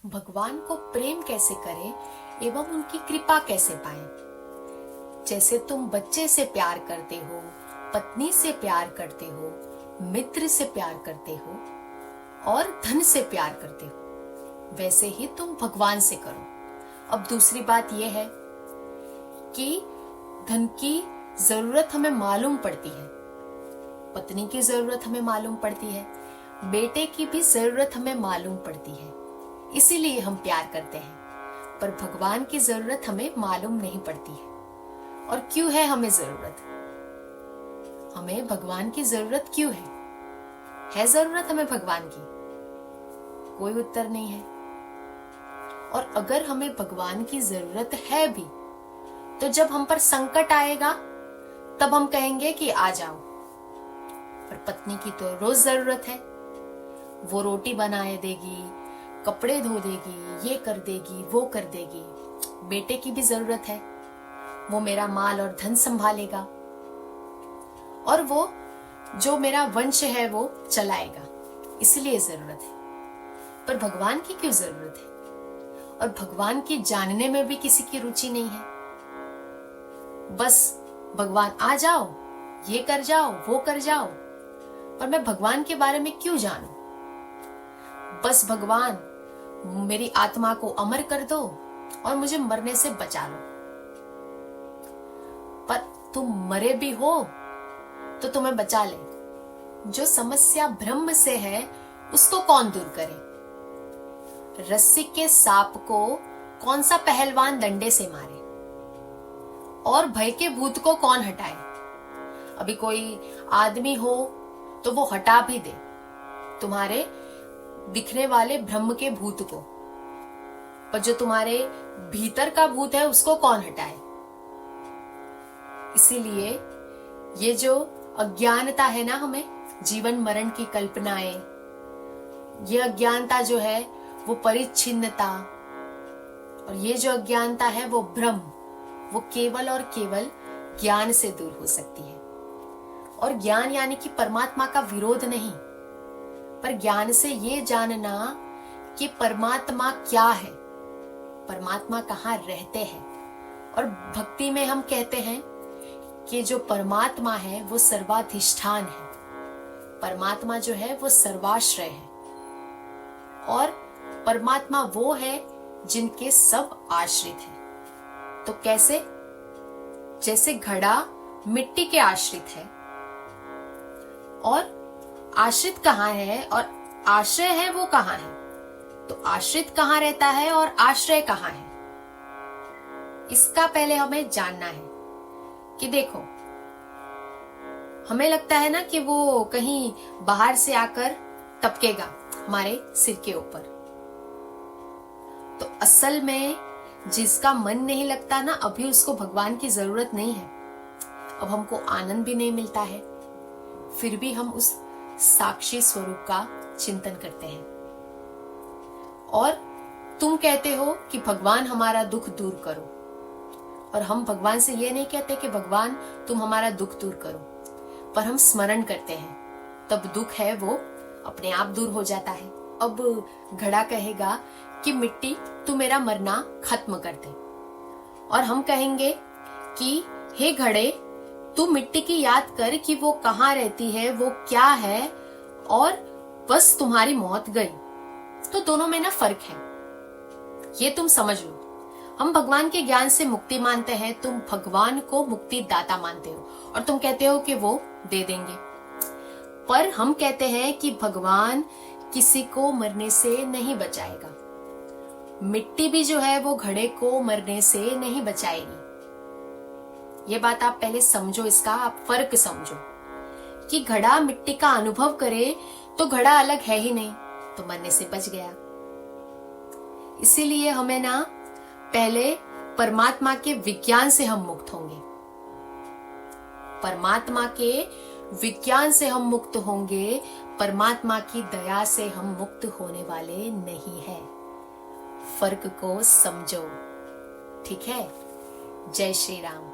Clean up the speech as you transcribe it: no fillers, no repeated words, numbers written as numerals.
भगवान को प्रेम कैसे करें एवं उनकी कृपा कैसे पाएं। जैसे तुम बच्चे से प्यार करते हो, पत्नी से प्यार करते हो, मित्र से प्यार करते हो और धन से प्यार करते हो, वैसे ही तुम भगवान से करो। अब दूसरी बात यह है कि धन की जरूरत हमें मालूम पड़ती है, पत्नी की जरूरत हमें मालूम पड़ती है, बेटे की भी जरूरत हमें मालूम पड़ती है, इसीलिए हम प्यार करते हैं। पर भगवान की जरूरत हमें मालूम नहीं पड़ती है। और क्यों है हमें जरूरत? हमें भगवान की जरूरत क्यों है जरूरत हमें भगवान की? कोई उत्तर नहीं है। और अगर हमें भगवान की जरूरत है भी, तो जब हम पर संकट आएगा तब हम कहेंगे कि आ जाओ। पर पत्नी की तो रोज जरूरत है, वो रोटी बनाए देगी, कपड़े धो देगी, ये कर देगी, वो कर देगी। बेटे की भी जरूरत है, वो मेरा माल और धन संभालेगा और वो जो मेरा वंश है वो चलाएगा, इसलिए जरूरत है। पर भगवान की क्यों जरूरत है? और भगवान की जानने में भी किसी की रुचि नहीं है। बस भगवान आ जाओ, ये कर जाओ, वो कर जाओ। पर मैं भगवान के बारे में क्यों जानूं? बस भगवान मेरी आत्मा को अमर कर दो और मुझे मरने से बचा लो। पर तुम मरे भी हो तो तुम्हें बचा ले। जो समस्या ब्रह्म से है उसको कौन दूर करे? रस्सी के सांप को कौन सा पहलवान डंडे से मारे? और भय के भूत को कौन हटाए? अभी कोई आदमी हो तो वो हटा भी दे तुम्हारे दिखने वाले ब्रह्म के भूत को, पर जो तुम्हारे भीतर का भूत है उसको कौन हटाए? इसीलिए ये जो अज्ञानता है ना, हमें जीवन मरण की कल्पनाएं, ये अज्ञानता जो है वो परिच्छिन्नता, और ये जो अज्ञानता है वो भ्रम, वो केवल और केवल ज्ञान से दूर हो सकती है। और ज्ञान यानी कि परमात्मा का विरोध नहीं, पर ज्ञान से ये जानना कि परमात्मा क्या है, परमात्मा कहाँ रहते हैं। और भक्ति में हम कहते हैं कि जो परमात्मा है वो सर्वाधिष्ठान है, परमात्मा जो है वो सर्वाश्रय है, और परमात्मा वो है जिनके सब आश्रित हैं। तो कैसे? जैसे घड़ा मिट्टी के आश्रित है, और आश्रित कहाँ है और आश्रय है वो कहाँ है? तो आश्रित कहाँ रहता है और आश्रय कहाँ है? इसका पहले हमें जानना है कि देखो, हमें लगता है ना कि वो कहीं बाहर से आकर टपकेगा हमारे सिर के ऊपर। तो असल में जिसका मन नहीं लगता ना, अभी उसको भगवान की जरूरत नहीं है। अब हमको आनंद भी नहीं मिलता है, फिर भी हम उस साक्षी स्वरूप का चिंतन करते हैं। और तुम कहते हो कि भगवान हमारा दुख दूर करो, और हम भगवान से ये नहीं कहते कि भगवान तुम हमारा दुख दूर करो, पर हम स्मरण करते हैं, तब दुख है वो अपने आप दूर हो जाता है। अब घड़ा कहेगा कि मिट्टी तू मेरा मरना खत्म कर दे, और हम कहेंगे कि हे घड़े तू मिट्टी की याद कर कि वो कहाँ रहती है, वो क्या है, और बस तुम्हारी मौत गई। तो दोनों में ना फर्क है, ये तुम समझ लो। हम भगवान के ज्ञान से मुक्ति मानते हैं, तुम भगवान को मुक्ति दाता मानते हो, और तुम कहते हो कि वो दे देंगे। पर हम कहते हैं कि भगवान किसी को मरने से नहीं बचाएगा, मिट्टी भी जो है वो घड़े को मरने से नहीं बचाएगी। ये बात आप पहले समझो, इसका आप फर्क समझो कि घड़ा मिट्टी का अनुभव करे तो घड़ा अलग है ही नहीं, तो मरने से बच गया। इसीलिए हमें ना पहले परमात्मा के विज्ञान से हम मुक्त होंगे, परमात्मा के विज्ञान से हम मुक्त होंगे, परमात्मा की दया से हम मुक्त होने वाले नहीं है। फर्क को समझो, ठीक है? जय श्री राम।